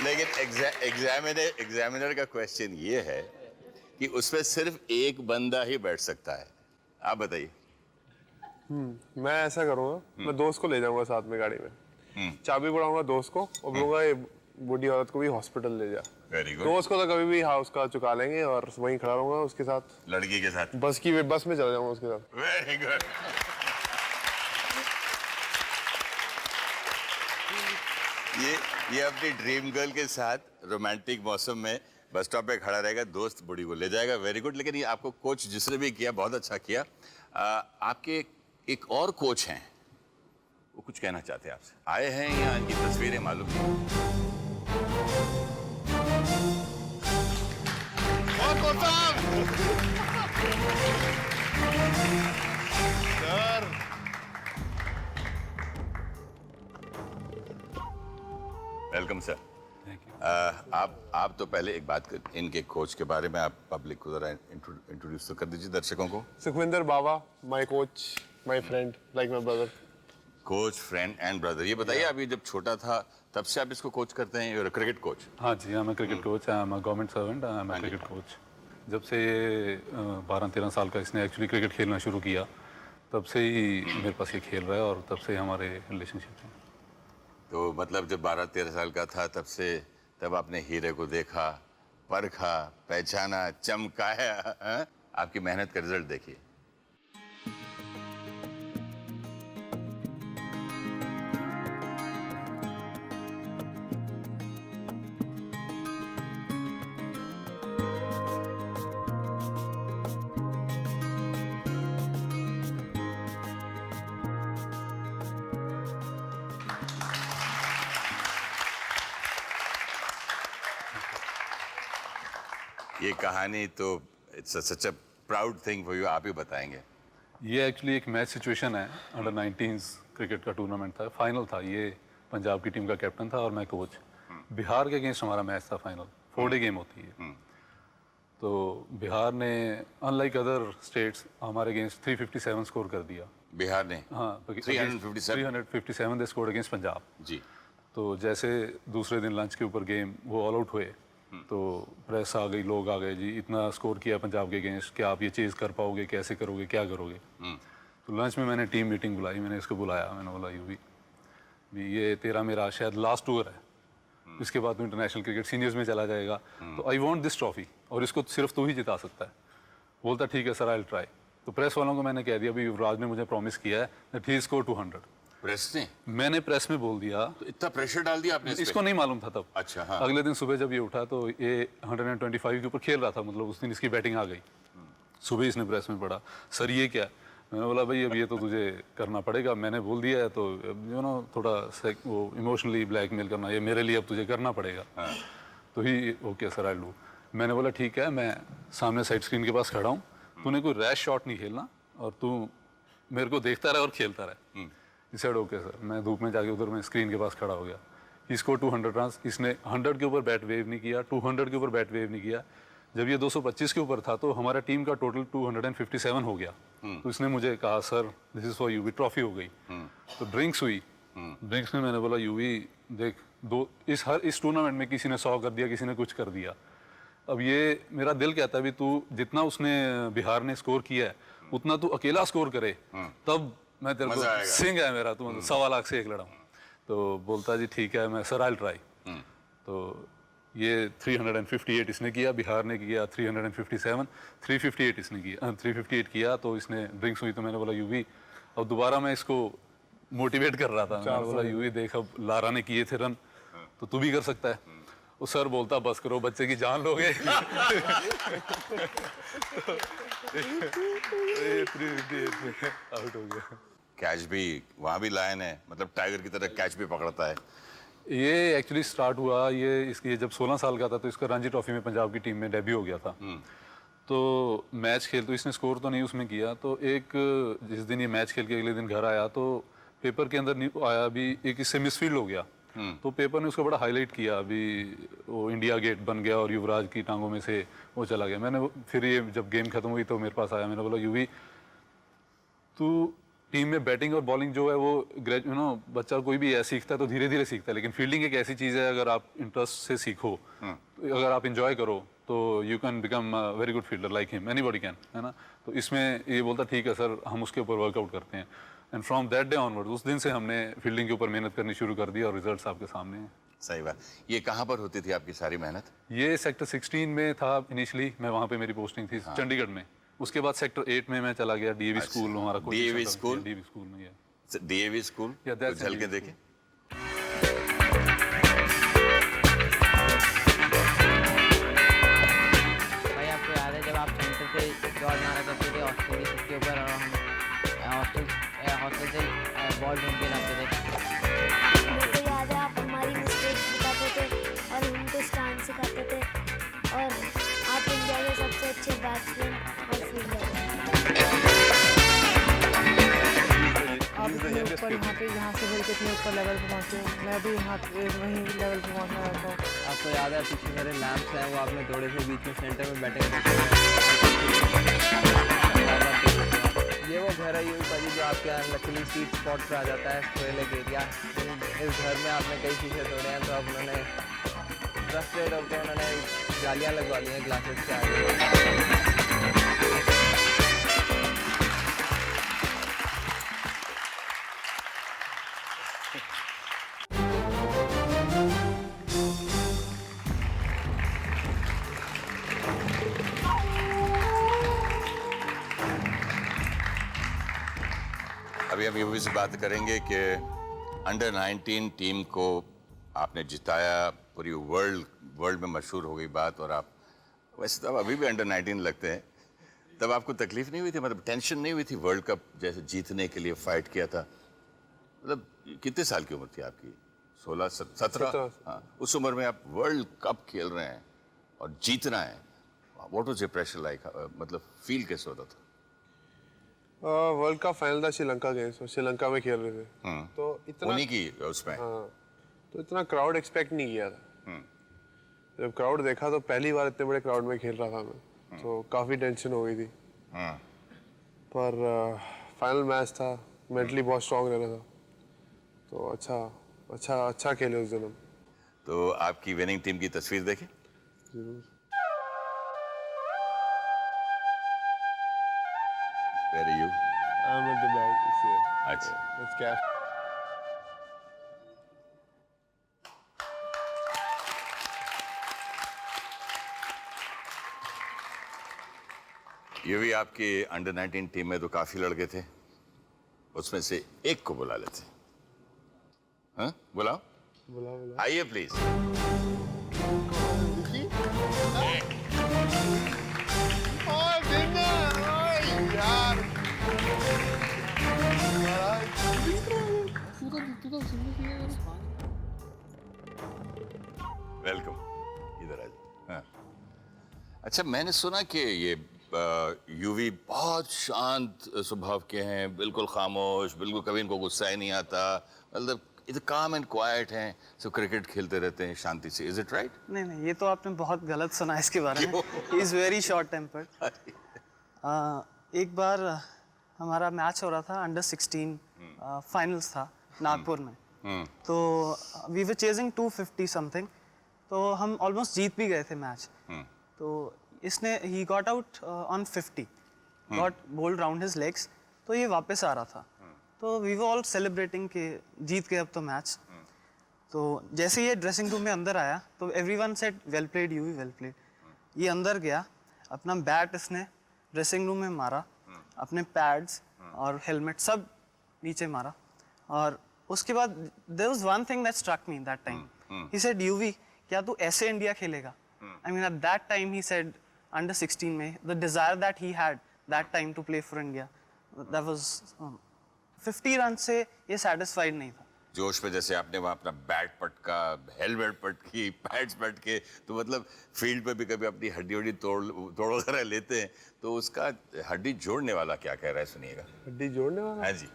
लेकिन एग्जामिनर का क्वेश्चन ये है कि उसमें सिर्फ एक बंदा ही बैठ सकता है। आप बताइए। मैं ऐसा करूँगा, मैं दोस्त को ले जाऊंगा साथ में गाड़ी में, चाबी पड़ाऊंगा दोस्त को और बोलूंगा ये बूढ़ी औरत को भी हॉस्पिटल ले जा। Very good. दोस्त को तो कभी भी हाउस का चुका लेंगे और वहीं खड़ा रहूंगा उसके साथ, लड़की के साथ, बस में चला जाऊंगा उसके साथ। Very good. ये अपनी ड्रीम गर्ल के साथ रोमांटिक मौसम में बस स्टॉप पे खड़ा रहेगा, दोस्त बूढ़ी को ले जाएगा। Very good. लेकिन ये आपको कोच जिसने भी किया बहुत अच्छा किया। आपके एक और कोच हैं, वो कुछ कहना चाहते हैं आपसे, आए हैं या इनकी तस्वीरें मालूम नहीं? Welcome sir. आप तो पहले एक बात कर, इनके कोच के बारे में आप पब्लिक को जरा इंट्रोड्यूस तो कर दीजिए दर्शकों को। Sukhwinder Baba, my coach, my friend, like my brother. Coach, friend and brother. ये बताइए, अभी जब छोटा था तब से आप इसको कोच करते हैं? Your cricket coach? हाँ जी, I am cricket coach, I am government servant, I am cricket coach. जब से ये 12-13 साल का इसने एक्चुअली क्रिकेट खेलना शुरू किया, तब से ही मेरे पास ये खेल रहा है और तब से हमारे रिलेशनशिप है। तो मतलब जब 12-13 साल का था तब आपने हीरे को देखा, परखा, पहचाना, चमकाया। आपकी मेहनत का रिजल्ट देखिए। ये कहानी तो it's such a proud thing for you, आप ही बताएंगे। ये एक्चुअली एक मैच सिचुएशन है, अंडर 19 क्रिकेट का टूर्नामेंट था, फाइनल था। ये पंजाब की टीम का कैप्टन था और मैं कोच। बिहार के अगेंस्ट हमारा मैच था फाइनल, 4-डे गेम होती है। तो बिहार ने अनलाइक अदर स्टेट्स हमारे अगेंस्ट 357 स्कोर कर दिया। बिहार ने? हाँ, 357 दे स्कोर अगेंस्ट पंजाब जी। तो जैसे दूसरे दिन लंच के ऊपर गेम वो ऑल आउट हुए, तो प्रेस आ गई, लोग आ गए, जी इतना स्कोर किया पंजाब के अगेंस्ट, क्या आप ये चेज़ कर पाओगे, कैसे करोगे, क्या करोगे? तो लंच में मैंने टीम मीटिंग बुलाई, मैंने इसको बुलाया, मैंने बोला यूवी भी ये तेरा मेरा शायद लास्ट टूर है, इसके बाद तू इंटरनेशनल क्रिकेट सीनियर्स में चला जाएगा, तो आई वांट दिस ट्रॉफी और इसको सिर्फ तू ही जिता सकता है। बोलता ठीक है सर, आई विल ट्राई। तो प्रेस वालों को मैंने कह दिया भी युवराज ने मुझे प्रॉमिस किया है दैट ही स्कोर 200। प्रेस ने? मैंने प्रेस में बोल दिया। तो इतना प्रेशर डाल दिया आपने इसको नहीं मालूम था तब। अच्छा, हाँ। अगले दिन सुबह जब ये उठा तो ये 125 के ऊपर खेल रहा था, मतलब उस दिन इसकी बैटिंग आ गई। सुबह इसने प्रेस में पढ़ा, सर ये क्या है? मैंने बोला भाई अब ये तो तुझे करना पड़ेगा, मैंने बोल दिया है, तो यू नो थोड़ा वो इमोशनली ब्लैकमेल करना ये मेरे लिए अब तुझे करना पड़ेगा। तो ही ओके सर आई डू। मैंने बोला ठीक है, मैं सामने साइड स्क्रीन के पास खड़ा हूँ, तूने कोई रैश शॉट नहीं खेलना और तू मेरे को देखता रहे और खेलता रहे। He said okay sir. मैं धूप में जाके उधर मैं स्क्रीन के पास खड़ा हो गया। इसको 200 रन, इसने 100 के ऊपर बैट वेव नहीं किया, 200 के ऊपर बैट वेव नहीं किया। जब ये 225 के ऊपर था तो हमारा टीम का टोटल 257 हो गया। तो इसने मुझे कहा sir this is for UV, trophy हो गई। तो ड्रिंक्स हुई, ड्रिंक्स में मैंने बोला यूवी देख, दो इस टूर्नामेंट में किसी ने 100 कर दिया, किसी ने कुछ कर दिया। अब ये मेरा दिल कहता है भी तू जितना उसने बिहार ने स्कोर किया है उतना तू अकेला स्कोर करे, तब मैं तेरे को सिंह है मेरा, तू 1.25 लाख से एक लड़ा हूँ। तो बोलता जी ठीक है, मैं सर आई विल ट्राई। तो ये 358 इसने किया, बिहार ने किया 357, 358 इसने किया, 358 किया। तो इसने ड्रिंक्स हुई तो मैंने बोला यूवी, अब दोबारा मैं इसको मोटिवेट कर रहा था। मैंने बोला यूवी देख, अब लारा ने किए थे रन तो तू भी कर सकता है। वो सर बोलता बस करो, बच्चे की जान लोगे। आउट हो गया। कैच भी वहाँ भी लायन है, मतलब टाइगर की तरह कैच भी पकड़ता है। ये एक्चुअली स्टार्ट हुआ ये जब 16 साल का था तो इसका रणजी ट्रॉफी में पंजाब की टीम में डेब्यू हो गया था। तो मैच खेल तो इसने स्कोर तो नहीं उसमें किया। तो एक जिस दिन ये मैच खेल के अगले दिन घर आया तो पेपर के अंदर आया अभी एक इससे मिसफील्ड हो गया। तो पेपर ने उसको बड़ा हाईलाइट किया, अभी वो इंडिया गेट बन गया और युवराज की टांगों में से वो चला गया। मैंने फिर ये जब गेम खत्म हुई तो मेरे पास आया, मैंने बोला यूवी तू टीम में बैटिंग और बॉलिंग जो है वो बच्चा कोई भी ऐसा सीखता है तो धीरे धीरे सीखता है, लेकिन फील्डिंग एक ऐसी चीज़ है अगर आप इंटरेस्ट से सीखो, अगर आप इंजॉय करो तो you can become very good fielder like him, anybody can, है ना। तो इसमें ये बोलता ठीक है सर, हम उसके ऊपर वर्कआउट करते हैं। And from that day onward, उस दिन से हमने फील्डिंग के ऊपर मेहनत करनी शुरू कर दी और रिजल्ट्स आपके सामने हैं। सही बात। ये कहाँ पर होती थी आपकी सारी मेहनत? ये सेक्टर 16 में था इनिशियली, मैं वहाँ पे मेरी पोस्टिंग थी चंडीगढ़ में। उसके बाद सेक्टर 8 में मैं चला गया, डीएवी स्कूल हमारा। DAV school? डीएवी स्कूल में है। डीएवी स्कूल चल के देखे। भाई आपको याद है जब आप सेंटर पे दौड़ मारा करते थे हॉस्टल के ऊपर और हम हॉस्टल से बॉल ढूंढ के लाते थे? मेरे को याद है आप हमारी मिस्टेक्स बताते थे और हमको स्टैंड सिखाते थे और आप इंडिया के सबसे अच्छे बैट्समैन और फील्डर हैं। आप इतने ऊपर यहाँ से खेल के इतने ऊपर लेवल पे पहुँचे, मैं भी यहाँ वहीं लेवल पे पहुँचना चाहता हूँ। आपको याद है पीछे मेरे लैंप्स हैं, वो आपने थोड़े से बीच में सेंटर में बैटिंग। ये वो घर है यूवी पाजी जो आपके यहाँ लकीली स्वीट स्पॉट पे आ जाता है, स्क्वेयर लेक एरिया। इस घर में आपने कई शीशे तोड़े हैं, तो अब उन्होंने फ्रस्ट्रेट होकर उन्होंने जालियाँ लगवा ली हैं ग्लासेस के आगे। अभी हम यूवी से बात करेंगे कि अंडर 19 टीम को आपने जिताया, पूरी वर्ल्ड में मशहूर हो गई बात। और आप वैसे तो अभी भी अंडर 19 लगते हैं, तब आपको तकलीफ नहीं हुई थी, मतलब टेंशन नहीं हुई थी? वर्ल्ड कप जैसे जीतने के लिए फाइट किया था, मतलब कितने साल की उम्र थी आपकी? 16 17? हाँ, उस उम्र में आप वर्ल्ड कप खेल रहे हैं और जीतना है। What was your pressure like, मतलब फील कैसे होता था? वर्ल्ड कप फाइनल था श्रीलंका गेम्स, श्रीलंका में खेल रहे थे तो इतना उन्हीं की उसमें, हाँ, तो इतना क्राउड एक्सपेक्ट नहीं किया था। जब क्राउड देखा तो पहली बार इतने बड़े क्राउड में खेल रहा था मैं, तो काफ़ी टेंशन हो गई थी। पर फाइनल मैच था, मेंटली बहुत स्ट्रांग रहना था, तो अच्छा खेले उस दिन हम। तो आपकी विनिंग टीम की तस्वीर देखें जरूर। Where are you? I'm at the back. It's here. अच्छा। Let's catch. ये भी आपकी अंडर 19 टीम में तो काफी लड़के थे, उसमें से एक को बुला लेते। हाँ, बुलाओ। बुला आइए प्लीज। यार वेलकम, इधर आ जाओ। हाँ। अच्छा, मैंने सुना कि ये यूवी बहुत शांत स्वभाव के हैं, बिल्कुल खामोश, बिल्कुल कभी इनको गुस्सा ही नहीं आता, मतलब इधर काम एंड क्वाइट हैं, सब क्रिकेट खेलते रहते हैं शांति से। Is it right? नहीं नहीं, ये तो आपने बहुत गलत सुना है इसके बारे में। He is very short tempered. एक बार हमारा मैच हो रहा था, अंडर 16 फाइनल्स था नागपुर में। तो वी वर चेजिंग 250 समथिंग, तो हम ऑलमोस्ट जीत भी गए थे मैच। तो इसने ही got out on 50, got bowled round his legs, तो ये वापस आ रहा था। तो वी वर ऑल सेलिब्रेटिंग कि जीत गए अब तो मैच। तो जैसे ये ड्रेसिंग रूम में अंदर आया तो everyone said well played UV, well played. ये अंदर गया, अपना बैट इसने ड्रेसिंग रूम में मारा, अपने पैड्स और हेलमेट सब नीचे मारा। और उसके बाद there was one thing that struck me that time. He said Yuvi, क्या तू ऐसे इंडिया खेलेगा? I mean at that time he said under 16 में the desire that he had that time to play for India, that was 50 run से ये satisfied नहीं था। जोश में जैसे आपने वहाँ अपना बैट पटका, हेलमेट पटकी, पैड्स पटके, तो मतलब फील्ड पे भी कभी अपनी हड्डी तोड़ वगैरह लेते हैं, तो उसका हड्डी जोड़ने वाला क्या कह रहा है, सुनिएगा। हड्डी जोड़ने वाला? हाँ जी।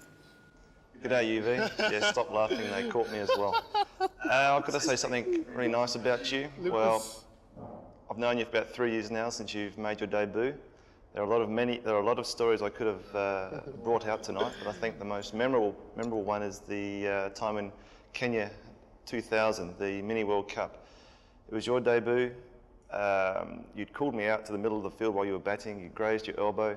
G'day, UV. Yeah, stop laughing. They caught me as well. I've got to say something really nice about you. Well, I've known you for about 3 years now since you've made your debut. There are a lot of stories I could have brought out tonight, but I think the most memorable one is the time in Kenya 2000, the Mini World Cup. It was your debut. You'd called me out to the middle of the field while you were batting. You grazed your elbow.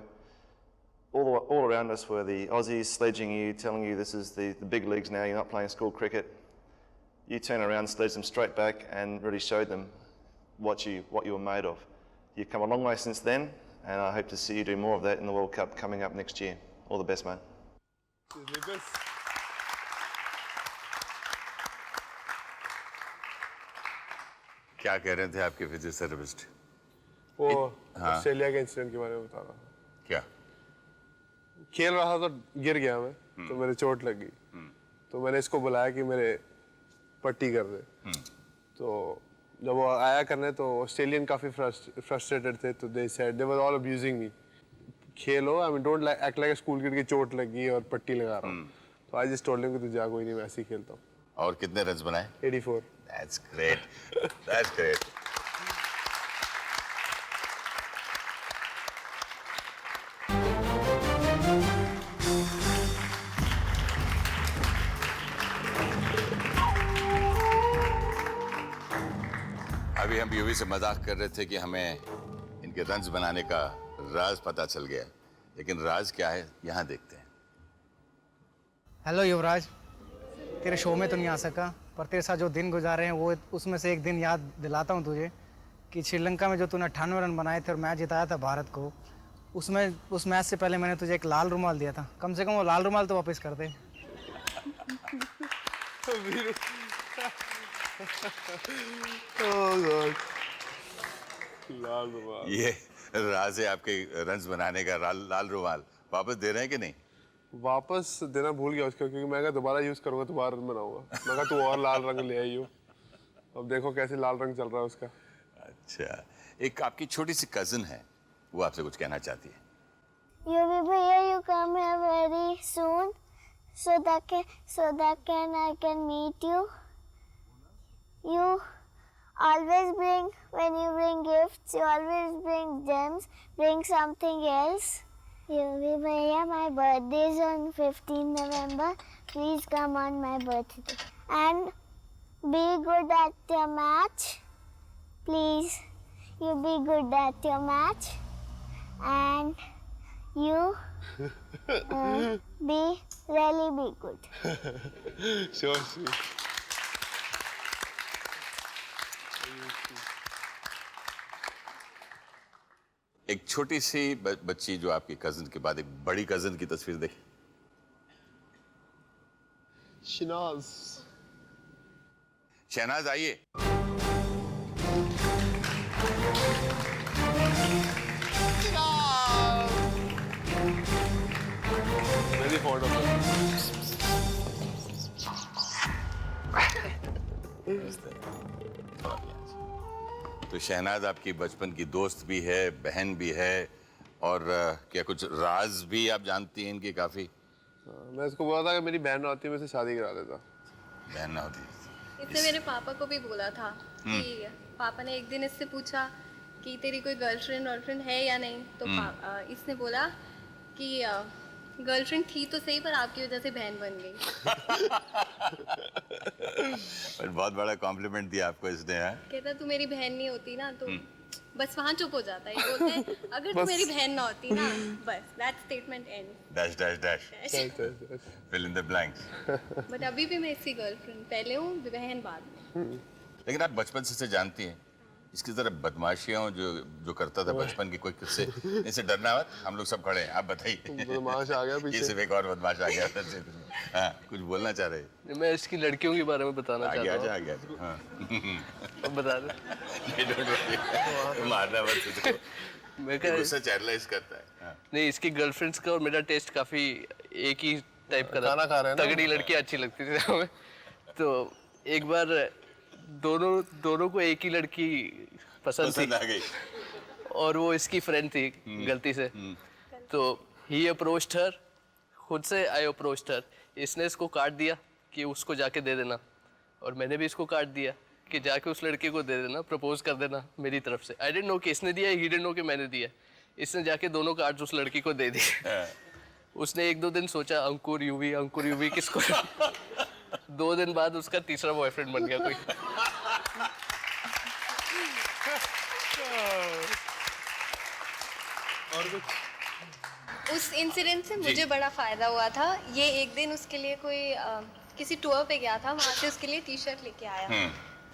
All around us were the Aussies sledging you, telling you this is the big leagues now, you're not playing school cricket. You turned around, sledged them straight back and really showed them what you were made of. You've come a long way since then, and I hope to see you do more of that in the World Cup coming up next year. All the best, mate. क्या कह रहे थे आपके physiotherapist? वो Australia के incident के बारे में बता रहा था। क्या? खेल रहा था तो गिर गया मैं, तो मेरे चोट लग गई। तो मैंने इसको बुलाया कि मेरे पट्टी कर दे। तो जब वो आया करने तो ऑस्ट्रेलियन काफी फ्रस्ट्रेटेड थे, तो they said they were all abusing me. खेलो, I mean don't act like a school kid की चोट लगी और पट्टी लगा रहा हूँ। तो आई जस्ट टोल्ड हिम कि तू जा, कोई नहीं, मैं ऐसे ही खेलता हूँ। और कितने रन्स बनाए? 84। That's great. That's great. अभी हम यूवी से मजाक कर रहे थे कि हमें इनके रन्स बनाने का राज पता चल गया, लेकिन राज क्या है यहाँ देखते हैं। हेलो युवराज, तेरे शो में तो नहीं आ सका, पर तेरे साथ जो दिन गुजारे हैं वो उसमें से एक दिन याद दिलाता हूँ तुझे कि श्रीलंका में जो तूने 98 रन बनाए थे और मैच जिताया था भारत को, उस मैच से पहले मैंने तुझे एक लाल रुमाल दिया था। कम से कम वो लाल रुमाल तो वापस कर दे। लाल रुमाल। ये राज है आपके रन्स बनाने का, लाल रुमाल वापस दे रहे हैं कि नहीं? वापस देना भूल गया उसका, क्योंकि मैं दोबारा यूज करूंगा तो दोबारा बनाऊंगा। मैं कहा तू और लाल रंग ले आई हो, अब देखो कैसे लाल रंग चल रहा है उसका। अच्छा, एक आपकी छोटी सी कजिन है, वो आपसे कुछ कहना चाहती है। Yuvi bhaiya, you come here very soon, so that I can meet you. You always bring, when you bring gifts, you always bring gems. Bring something else. Yuvi bhaiya, my birthday is on 15 November. Please come on my birthday. And be good at your match. Please, you be good at your match. And you be good. Sure, sweet. एक छोटी सी बच्ची जो आपकी cousin के बाद एक बड़ी cousin की तस्वीर देखी। शहनाज आइए। Very fond of her. तो शहनाज आपकी बचपन की दोस्त भी है, बहन भी है, और क्या कुछ राज भी आप जानती हैं इनकी काफी? मैं इसको बोला था कि मेरी बहन ना होती मैं इससे शादी करा देता। बहन ना होती। इसने मेरे पापा को भी बोला था कि पापा ने एक दिन इससे पूछा कि तेरी कोई गर्लफ्रेंड है या नहीं, तो इसने बोला कि गर्लफ्रेंड थी तो सही पर आपकी वजह से बहन बन गई। पर बहुत बड़ा कॉम्प्लीमेंट दिया आपको इसने। है कहता तू मेरी बहन नहीं होती ना तो बस वहाँ चुप हो जाता है। बोलते हैं अगर तू मेरी बहन ना होती ना, बस that statement and dash dash dash fill in the blanks. But अभी भी मैं इसकी गर्लफ्रेंड पहले हूँ, बहन बाद में। लेकिन आप बचपन से जानती हैं इसकी तरह बदमाशियां जो करता था बचपन की, कोई किससे इनसे डरना मत, हम लोग सब खड़े हैं, आप बताइए। बदमाश आ गया पीछे। ये सिर्फ एक और बदमाश आ गया उधर से। हाँ, कुछ बोलना चाह रहे? मैं इसकी लड़कियों के बारे में बताना चाहता हूँ। आ गया। हाँ बता दे। मारना मत इसको। मैं क्या गुस्सा चैनलाइज करता है। हाँ। नहीं, इसकी गर्लफ्रेंड्स का और मेरा टेस्ट काफी एक ही टाइप का था। खाना खा रहे हैं ना? तगड़ी लड़की अच्छी लगती थी हमें। तो एक बार दोनों को एक ही लड़की पसंद आ गई और वो इसकी फ्रेंड थी गलती से। तो ही अप्रोच्ड हर, खुद से आई अप्रोच्ड हर। इसने इसको काट दिया कि उसको जाके दे देना, और मैंने भी इसको काट दिया कि जाके उस लड़के को दे देना, प्रपोज कर देना मेरी तरफ से। आई डिडंट नो कि इसने दिया, ही डिडंट नो कि मैंने दिया। इसने जाके दोनों कार्ड्स उस लड़की को दे दिए। उसने 1-2 दिन सोचा अंकुर यूवी किसको 2 दिन बाद उसका तीसरा बॉयफ्रेंड बन गया कोई। और कुछ? उस इंसिडेंट से मुझे बड़ा फायदा हुआ था। ये एक दिन उसके लिए कोई किसी टूर पे गया था, वहाँ से उसके लिए टी शर्ट लेके आया।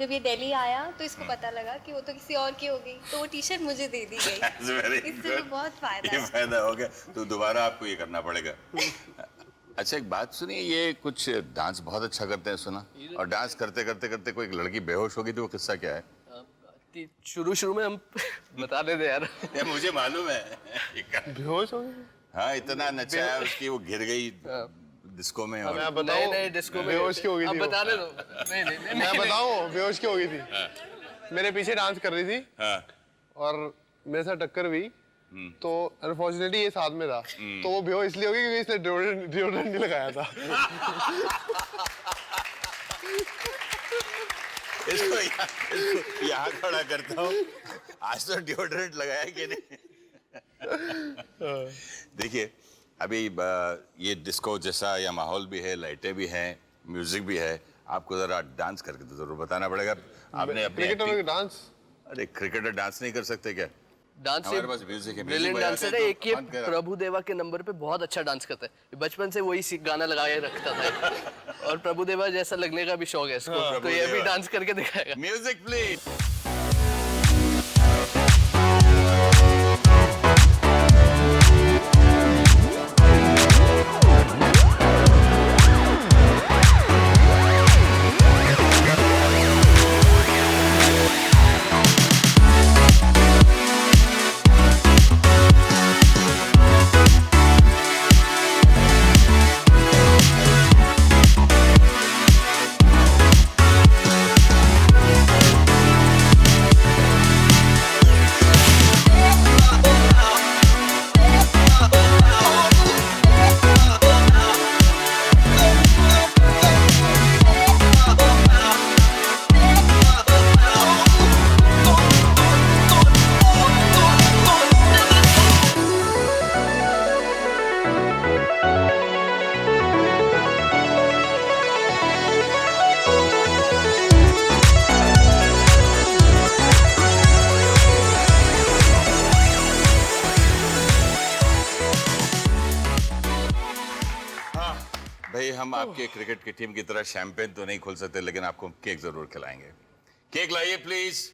जब ये दिल्ली आया तो इसको पता लगा कि वो तो किसी और की हो गई, तो वो टी शर्ट मुझे दे दी गई। इससे तो बहुत फायदा हो गया। तो दोबारा आपको ये करना पड़ेगा। अच्छा एक बात सुनिए, ये कुछ डांस बहुत अच्छा करते हैं सुना, और डांस करते करते कोई लड़की बेहोश हो गई, तो वो किस्सा क्या है? शुरू में हम बता देते यार। मुझे मालूम है। बेहोश हो गई? हाँ, इतना नचाया उसकी, वो गिर गई डिस्को में। और मैं बताऊं डिस्को में बेहोश क्यों हो गई थी? अब बता दे दो। नहीं मैं बताऊं बेहोश क्यों हो गई थी? मेरे पीछे डांस कर रही थी और मेरे साथ टक्कर हुई, तो अनफॉर्चुनेटली ये साथ में था, तो वो बेहोश इसलिए हो गई क्योंकि इसने डिओड्रेंट नहीं लगाया था। इसको यहाँ खड़ा करता हूँ, आज तो डिओड्रेंट लगाया कि नहीं? देखिए अभी ये डिस्को जैसा या माहौल भी है, लाइटें भी हैं, म्यूजिक भी है, आपको जरा डांस करके तो जरूर बताना पड़ेगा। आपने अपने क्रिकेटर डांस? अरे क्रिकेटर डांस नहीं कर सकते क्या? डांस हमारे पास म्यूजिक है, ब्रिलियंट डांसर है। एक ये प्रभु देवा के नंबर पे बहुत अच्छा डांस करता है, बचपन से वही गाना लगाए रखता था, और प्रभु देवा जैसा लगने का भी शौक है इसको। तो ये भी डांस करके दिखाएगा। Music please. हम आपके क्रिकेट की टीम की तरह शैंपेन तो नहीं खोल सकते, लेकिन आपको केक जरूर खिलाएंगे। केक लाइए प्लीज।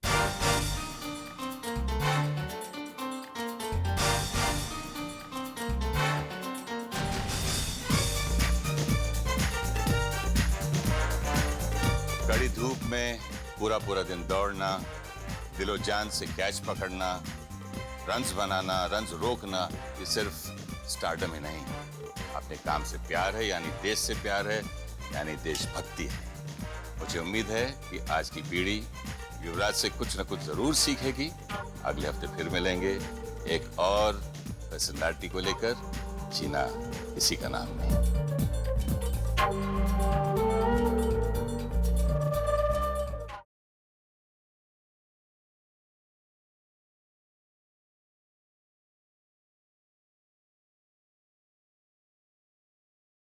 पूरा दिन दौड़ना, दिलो जान से कैच पकड़ना, रन्स बनाना, रन्स रोकना, ये सिर्फ स्टारडम ही नहीं, अपने काम से प्यार है, यानी देश से प्यार है, यानी देशभक्ति है। मुझे उम्मीद है कि आज की पीढ़ी युवराज से कुछ न कुछ जरूर सीखेगी। अगले हफ्ते फिर मिलेंगे एक और पर्सनालिटी को लेकर। जीना इसी का नाम है।